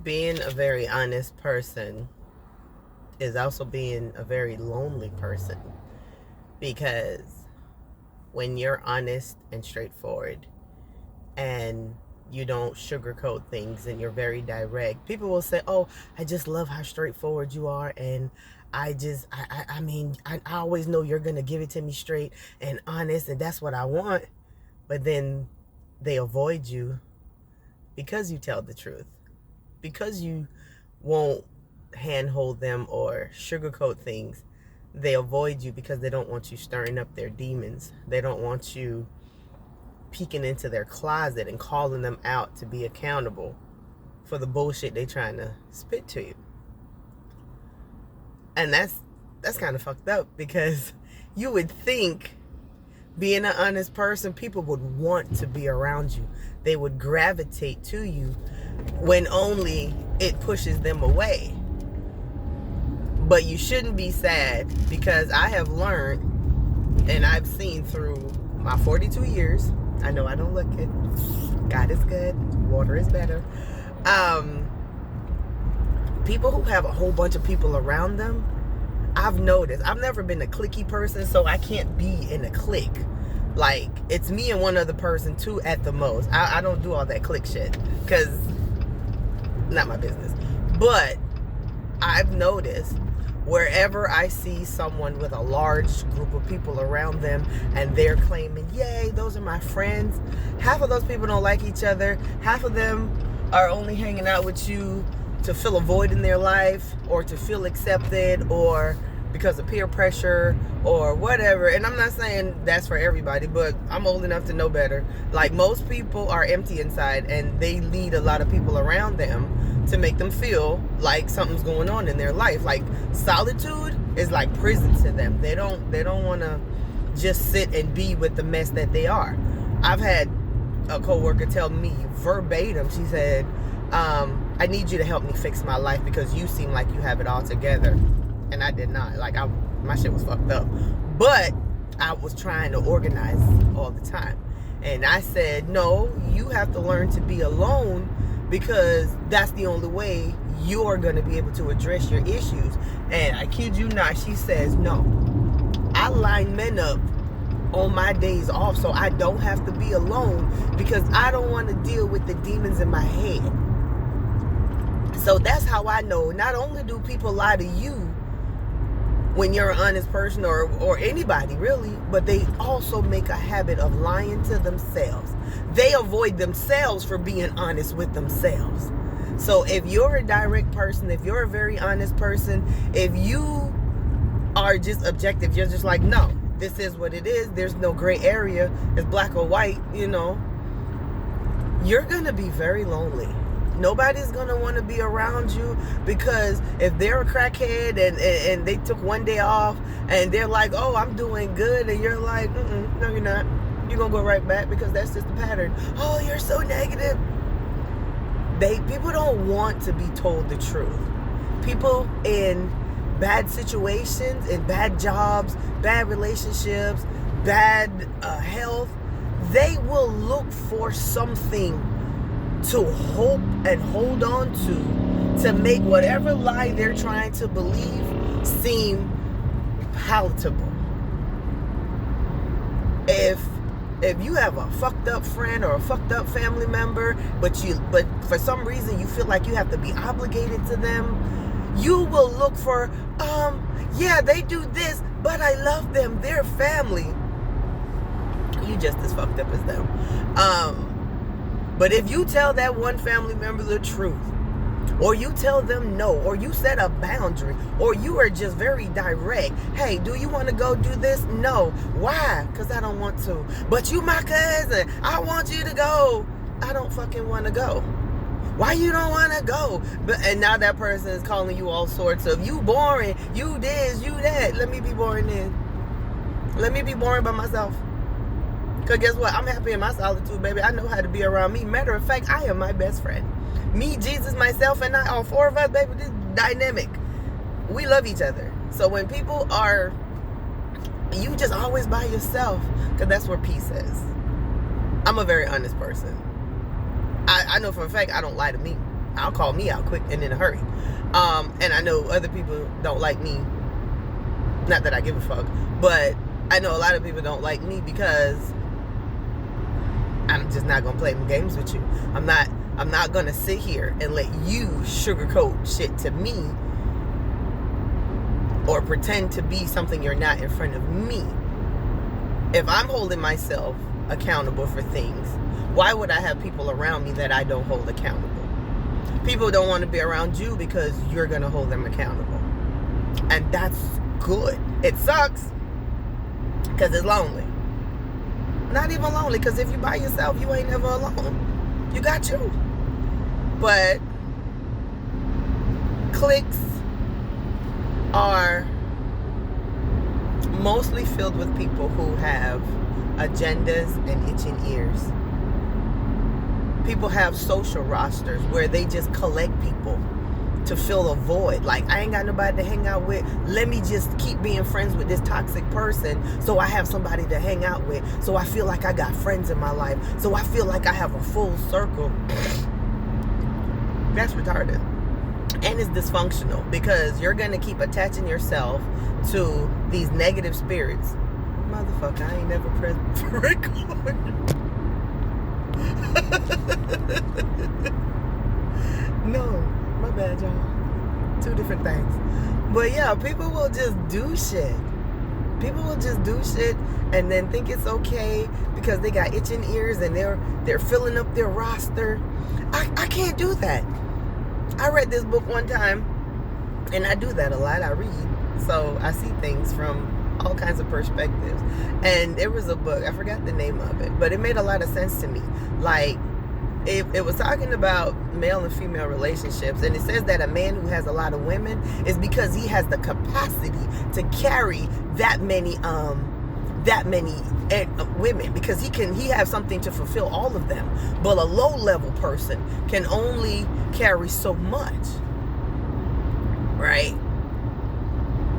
Being a very honest person is also being a very lonely person, because when you're honest and straightforward and you don't sugarcoat things and you're very direct, people will say, oh, I just love how straightforward you are, and I always know you're gonna give it to me straight and honest, and that's what I want. But then they avoid you because you tell the truth, because you won't handhold them or sugarcoat things. They avoid you because they don't want you stirring up their demons. They don't want you peeking into their closet and calling them out to be accountable for the bullshit they trying to spit to you. And that's kind of fucked up, because you would think, being an honest person, people would want to be around you. They would gravitate to you, when only it pushes them away. But you shouldn't be sad, because I have learned and I've seen through my 42 years. I know I don't look it. God is good. Water is better. People who have a whole bunch of people around them, I've noticed. I've never been a cliquey person, so I can't be in a clique. Like, it's me and one other person, two at the most. I don't do all that clique shit, because not my business. But I've noticed, wherever I see someone with a large group of people around them and they're claiming, yay, those are my friends, half of those people don't like each other. Half of them are only hanging out with you to fill a void in their life, or to feel accepted, or because of peer pressure or whatever. And I'm not saying that's for everybody, but I'm old enough to know better. Like, most people are empty inside, and they lead a lot of people around them to make them feel like something's going on in their life. Like, solitude is like prison to them. They don't want to just sit and be with the mess that they are. I've had a coworker tell me verbatim, she said, I need you to help me fix my life, because you seem like you have it all together. And I did not. Like, my shit was fucked up. But I was trying to organize all the time. And I said, no, you have to learn to be alone, because that's the only way you're going to be able to address your issues. And I kid you not, she says, no, I line men up on my days off so I don't have to be alone, because I don't want to deal with the demons in my head. So that's how I know, not only do people lie to you when you're an honest person, or anybody really, but they also make a habit of lying to themselves. They avoid themselves for being honest with themselves. So if you're a direct person, if you're a very honest person, if you are just objective, you're just like, no, this is what it is, there's no gray area, it's black or white, you're gonna be very lonely. Nobody's going to want to be around you, because if they're a crackhead and they took one day off and they're like, oh, I'm doing good, and you're like, no, you're not. You're going to go right back, because that's just the pattern. Oh, you're so negative. People don't want to be told the truth. People in bad situations, in bad jobs, bad relationships, bad health, they will look for something to hope and hold on to make whatever lie they're trying to believe seem palatable. If you have a fucked up friend or a fucked up family member, but for some reason you feel like you have to be obligated to them, you will look for, yeah, they do this, but I love them, they're family. You just as fucked up as them. But if you tell that one family member the truth, or you tell them no, or you set a boundary, or you are just very direct, hey, do you want to go do this? No. Why? Because I don't want to. But you my cousin, I want you to go. I don't fucking want to go. Why you don't want to go? And now that person is calling you all sorts of, you boring, you this, you that. Let me be boring then. Let me be boring by myself. Because guess what? I'm happy in my solitude, baby. I know how to be around me. Matter of fact, I am my best friend. Me, Jesus, myself, and I, all four of us, baby, this is dynamic. We love each other. So when people are, you just always by yourself, because that's where peace is. I'm a very honest person. I know for a fact I don't lie to me. I'll call me out quick and in a hurry. And I know other people don't like me. Not that I give a fuck, but I know a lot of people don't like me because I'm just not gonna play them games with you. I'm not gonna sit here and let you sugarcoat shit to me or pretend to be something you're not in front of me. If I'm holding myself accountable for things, why would I have people around me that I don't hold accountable? People don't want to be around you because you're going to hold them accountable. And that's good. It sucks because it's lonely. Not even lonely, because if you by yourself, you ain't never alone. You got you. But cliques are mostly filled with people who have agendas and itching ears. People have social rosters where they just collect people to fill a void. Like, I ain't got nobody to hang out with. Let me just keep being friends with this toxic person so I have somebody to hang out with. So I feel like I got friends in my life. So I feel like I have a full circle. That's retarded. And it's dysfunctional because you're going to keep attaching yourself to these negative spirits. Motherfucker, I ain't never pressed record. No, my bad, y'all. Two different things. But yeah, people will just do shit. People will just do shit and then think it's okay because they got itching ears and they're filling up their roster. I can't do that. I read this book one time, and I do that a lot. I read, so I see things from all kinds of perspectives. And there was a book, I forgot the name of it, but it made a lot of sense to me. Like, it was talking about male and female relationships, and it says that a man who has a lot of women is because he has the capacity to carry that many women, because he has something to fulfill all of them. But a low level person can only carry so much, right?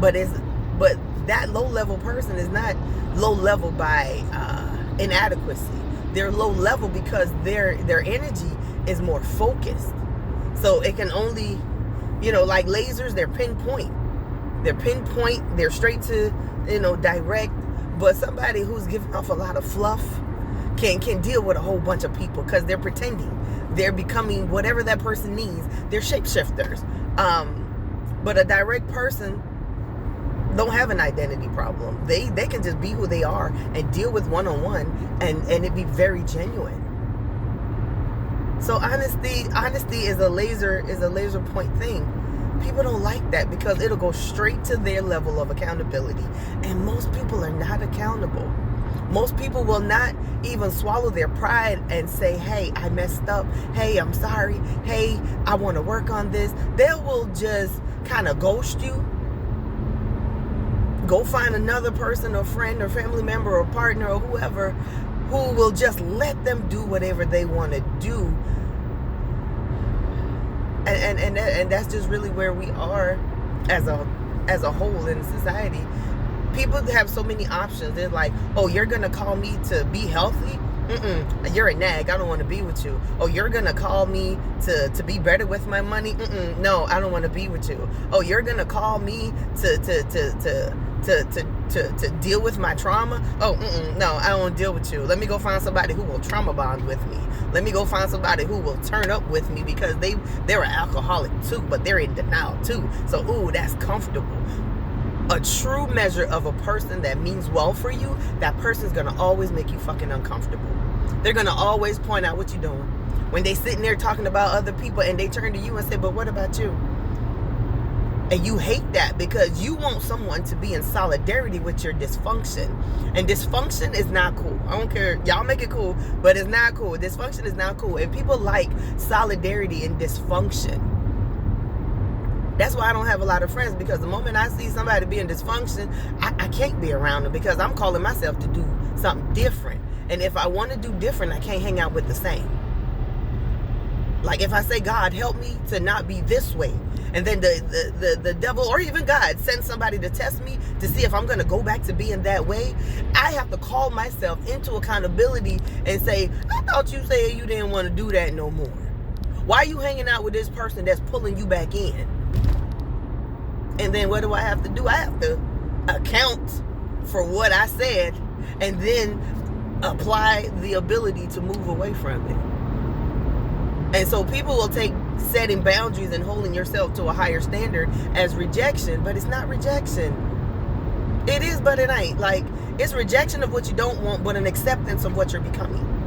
But that low level person is not low level by inadequacy. They're low level because their energy is more focused. So it can only, like lasers, they're pinpoint. They're straight to, direct. But somebody who's giving off a lot of fluff can deal with a whole bunch of people because they're pretending. They're becoming whatever that person needs. They're shapeshifters. But a direct person don't have an identity problem. They can just be who they are and deal with one-on-one and it be very genuine. So honesty is a laser point thing. People don't like that because it'll go straight to their level of accountability. And most people are not accountable. Most people will not even swallow their pride and say, hey, I messed up. Hey, I'm sorry. Hey, I want to work on this. They will just kind of ghost you. Go find another person or friend or family member or partner or whoever who will just let them do whatever they want to do. And that's just really where we are as a whole in society. People have so many options. They're like, oh, you're gonna call me to be healthy? You're a nag. I don't want to be with you. Oh, you're gonna call me to be better with my money? No, I don't want to be with you. Oh, you're gonna call me to deal with my trauma? Oh, no, I don't want to deal with you. Let me go find somebody who will trauma bond with me. Let me go find somebody who will turn up with me because they're an alcoholic too, but they're in denial too. So, ooh, that's comfortable. A true measure of a person that means well for you, that person's going to always make you fucking uncomfortable. They're going to always point out what you're doing. When they sitting there talking about other people and they turn to you and say, but what about you? And you hate that because you want someone to be in solidarity with your dysfunction. And dysfunction is not cool. I don't care. Y'all make it cool, but it's not cool. Dysfunction is not cool. And people like solidarity in dysfunction. That's why I don't have a lot of friends, because the moment I see somebody being dysfunction, I can't be around them because I'm calling myself to do something different. And if I want to do different, I can't hang out with the same. Like if I say, God, help me to not be this way, and then the devil or even God sends somebody to test me to see if I'm going to go back to being that way, I have to call myself into accountability and say, I thought you said you didn't want to do that no more. Why are you hanging out with this person that's pulling you back in? And then what do I have to do? I have to account for what I said and then apply the ability to move away from it. And so people will take setting boundaries and holding yourself to a higher standard as rejection, but it's not rejection. It is, but it ain't. Like, it's rejection of what you don't want, but an acceptance of what you're becoming.